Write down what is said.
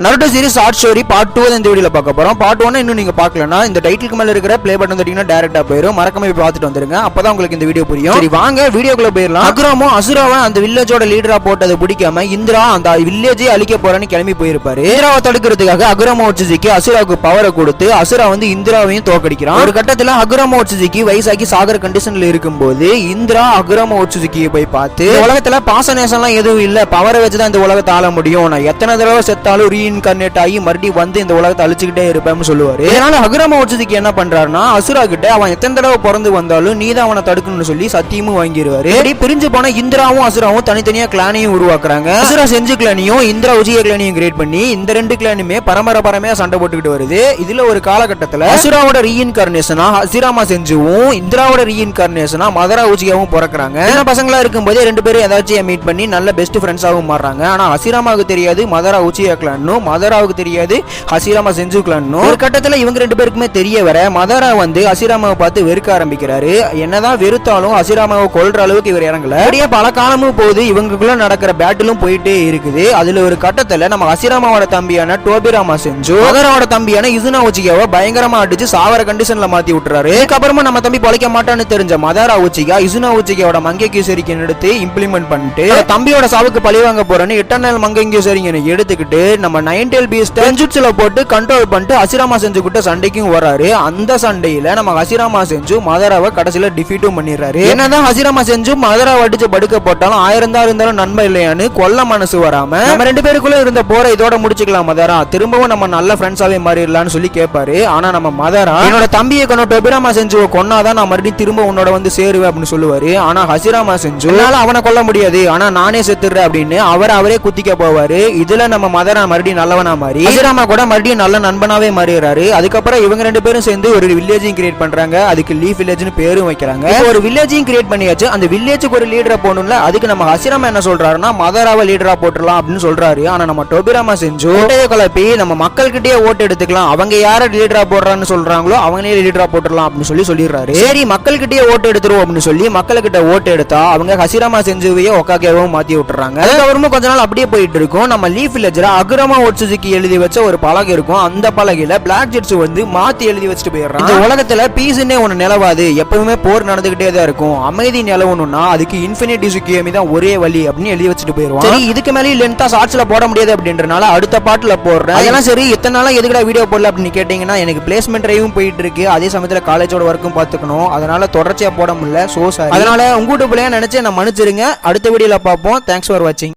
Naruto series short story part 2 இந்த வீடியோல பார்க்க போறோம். பார்ட் 1 இன்னும் நீங்க பார்க்கலனா இந்த டைட்டிலுக்கு மேல இருக்கிற ப்ளே பட்டன் தட்டினா டைரக்டா போயிடும். மறக்காம போய் பார்த்துட்டு வந்துருங்க. அப்பதான் உங்களுக்கு இந்த வீடியோ புரியும். சரி வாங்க வீடியோக்குள்ள போயிரலாம். அகுராமோ அசுராவை அந்த வில்லேஜோட லீடரா போட்டது பிடிக்காம இந்திரா அந்த வில்லேஜை அழிக்க போறேன்னு கிளம்பி போயிருப்பாரு. இந்திராவை தடுக்கிறதுக்காக அகுராமோ உச்சிஜிக்கு அசுராவுக்கு பவரை கொடுத்து அசுரா வந்து இந்திராவையும் தோக்கடிக்கிறான். ஒரு கட்டத்துல அகுராமோ உச்சிஜிக்கு வயசாக்கி சாகர கண்டிஷன்ல இருக்கும்போது இந்திரா அகுராமோ உச்சிஜிக்கு போய் பார்த்து உலகத்துல பாசநேசம்லாம் எதுவும் இல்ல, பவரை வச்சுதான் இந்த உலகத்தை ஆள முடியும், நான் எத்தனை தடவை செத்தாலும் ரீஇன்கார்னேட் ஆகி மறுபடியும் வந்து இந்த உலகத்தை அழிச்சுக்கிட்டே இருப்பேன்னு சொல்லுவாரு. இதனால அகுராமோ உச்சிஜிக்கு என்ன பண்றாருன்னா அசுரா கிட்ட அவன் எத்தனை தடவை பிறந்து வந்தாலும் நீதான் அவனை தடுக்கணும்னு சொல்லி சத்தியமும் வாங்கிடுவாரு. பிரிஞ்சு போன இந்திராவும் அசுராவும் தனித்தனியா கிளானையும் உருவாக்குறாங்க. அசுரா செஞ்சு கிளானையும் இந்திரா உச்சிய கிளானையும் கிரியேட் பண்ணி இந்த ரெண்டு கிளானுமே பரம்பரையா சண்டை போட்டுக்கிட்டு வருது. இதுல ஒரு காலகட்டத்துல அசுராவோட ரீஇன்கார்னேஷனா ஹசிராமா செஞ்சுவும் இந்திராவோட ரீஇன்கார்னேஷனா மதரா உச்சியாவும் பிறக்கிறாங்க. சின்ன பசங்களா இருக்கும்போது ரெண்டு பேரும் ஏதாச்சும் மீட் பண்ணி நல்ல பெஸ்ட் ஃப்ரெண்ட்ஸாவும் மாறுறாங்க. ஆனா ஹசிராமாவுக்கு தெரியாது மதரா உச்சியா கிளானும், மதராவுக்கு தெரியாது ஹசிராமா செஞ்சு கிளானும். ஒரு கட்டத்துல இவங்க ரெண்டு பேருக்குமே தெரிய வர மதரா வந்து ஹசிராமாவை பார்த்து வெறுக்க ஆரம்பிக்கிறாரு. என்னதான் வெறுத்தாலும் ஹசிராமாவை கொல்ற அளவுக்கு இவர் இறங்கல. அப்படியே பல காலமும் போது இவங்களுக்குள்ள நடக்கிற பேட்டிலும் போயிட்டே இருக்குது. அதுல ஒரு கட்டத்துல நம்ம ஹசிராமாவோட தம்பியான டோபிராமா செஞ்சு மதராவோட தம்பியான இசுனா உச்சிகாவை பயங்கரமா அடிச்சு சாவர கண்டிஷன்ல மாத்தி விட்டுறாரு. அதுக்கப்புறமா நம்ம தம்பி பொழைக்க மாட்டான்னு தெரிஞ்ச மதரா உச்சிகா இசுனா உச்சிகாவோட மங்கைக்யூசரிக்கை எடுத்து இம்ப்ளிமெண்ட் பண்ணிட்டு தம்பியோட சாவுக்கு பழிவாங்க போறேன்னு எட்டர்னல் மங்கைக்யூசரிக்கை எடுத்துக்கிட்டு நம்ம நைன்டெல் பீஸ்ட் டென்ஜுட்சுல போட்டு கண்ட்ரோல் பண்ணிட்டு ஹசிராமா செஞ்சு கிட்ட சண்டைக்கும் வராரு. அந்த சண்டையில நம்ம ஹசிராமா செஞ்சு மதராவை கடைசியில டிஃபீட்டும் பண்ணிடுறாரு. என்னதான் ஹசிராமா செஞ்சு மதராவை அடிச்சு படுக்க போட்டாலும் 1000 தான் இருந்தாலும் நன்மை இல்லையான்னு கொல்ல மனசு வராம நம்ம ரெண்டு பேருக்குள்ள இருந்த போரை இதோட முடிச்சுக்கலாம் மதரா, திரும்பவும் நம்ம நல்ல ஃப்ரெண்ட்ஸாவே மாறிடலாம்னு சொல்லி கேட்பாரு. ஆனா நம்ம மதரா என்னோட தம்பியை கொண்டு டோபிராமா செஞ்சு கொன்னாதான் நான் மறுபடியும் திரும்ப உன்னோட வந்து சேருவேன் அப்படின்னு சொல்லுவாரு. ஆனா ஹசிராமா செஞ்சு அவனை கொல்ல முடியாது, ஆனா நானே செத்துறேன் அப்படின்னு அவரே குத்திக்க போவாரு. இதுல நம்ம மதரா மறுபடியும் நல்லவனா மாறி ஹசிராமா கூட மறுபடியும் நல்ல நண்பனாவே மாறிடுறாரு. அதுக்கப்புறம் இவங்க ரெண்டு பேரும் சேர்ந்து ஒரு வில்லேஜையும் கிரியேட் பண்றாங்க. அதுக்கு லீஃப் வில்லேஜ்னு பேரும் வைக்கிறாங்க. ஒரு வில்லேஜையும் கிரியேட் பண்ணியாச்சு. அந்த வில்லேஜுக்கு ஒரு லீடரை போடணும்ல, அதுக்கு நம்ம ஹசிராமா என்ன சொல்றாருன்னா மதராவை லீடரா போட்டுடலாம் அப்படின்னு சொல்றாரு. ஆனா நம்ம டோபிராமா செஞ்சு குழப்பி நம்ம மக்கள்கிட்டயே ஓட்டு எடுத்துக்கலாம், அவங்க யார லீடரா போடுறான்னு சொல்றாங்களோ அவங்களே லீடரா போட்டுடலாம் அப்படின்னு சொல்லிடுறாரு. சரி மக்கள்கிட்டயே ஓட்டு எடுத்துருவோம் அப்படின்னு சொல்லி மக்கள்கிட்ட ஓட்டு எடுத்தா அவங்க ஹசிராமா செஞ்சுவையே ஒக்காக்கேவும் மாத்தி விட்டுறாங்க. அதுக்கப்புறமா கொஞ்ச நாள் அப்படியே போயிட்டு இருக்கும். நம்ம லீஃப் வில்லேஜ்ல அகுராமா உச்சிஜிக்கு எழுதி வச்ச ஒரு பலகை இருக்கும். அந்த பலகையில பிளாக் ஜெட்ஸ் வந்து மாத்தி எழுதி வச்சுட்டு போயிடுறாங்க. இந்த உலகத்துல பீஸ்னே ஒண்ணு நிலவாது, எப்பவுமே போர் நடந்துகிட்டே தான் இருக்கும், அமைதி நிலவணும்னா அதுக்கு இன்ஃபினிட்டி சுக்கியமி தான் ஒரே வழி அப்படின்னு எழுதி வச்சுட்டு போயிடுவாங்க. சரி இதுக்கு மேலே லென்த்தா ஷார்ட்ஸ்ல போட முடியாது அப்படின்றனால அடுத்த பாட்டுல போடுறேன். அதெல்லாம் சரி இத்தனை நாளா எதுக்குடா வீடியோ போடல அப்படின்னு கேட்டீங்கன்னா எனக்கு பிளேஸ்மெண்ட் டிரைவும் போயிட்டு இருக்கு, அதே சமயத்துல காலேஜோட ஒர்க்கும் பாத்துக்கணும், அதனால தொடர்ச்சியா போட முடியல. So sorry. அதனால உங்ககிட்ட பிள்ளையா நினைச்சு நான் மன்னிச்சிருங்க. அடுத்த வீடியோல பார்ப்போம். தேங்க்ஸ் ஃபார் வாட்சிங்.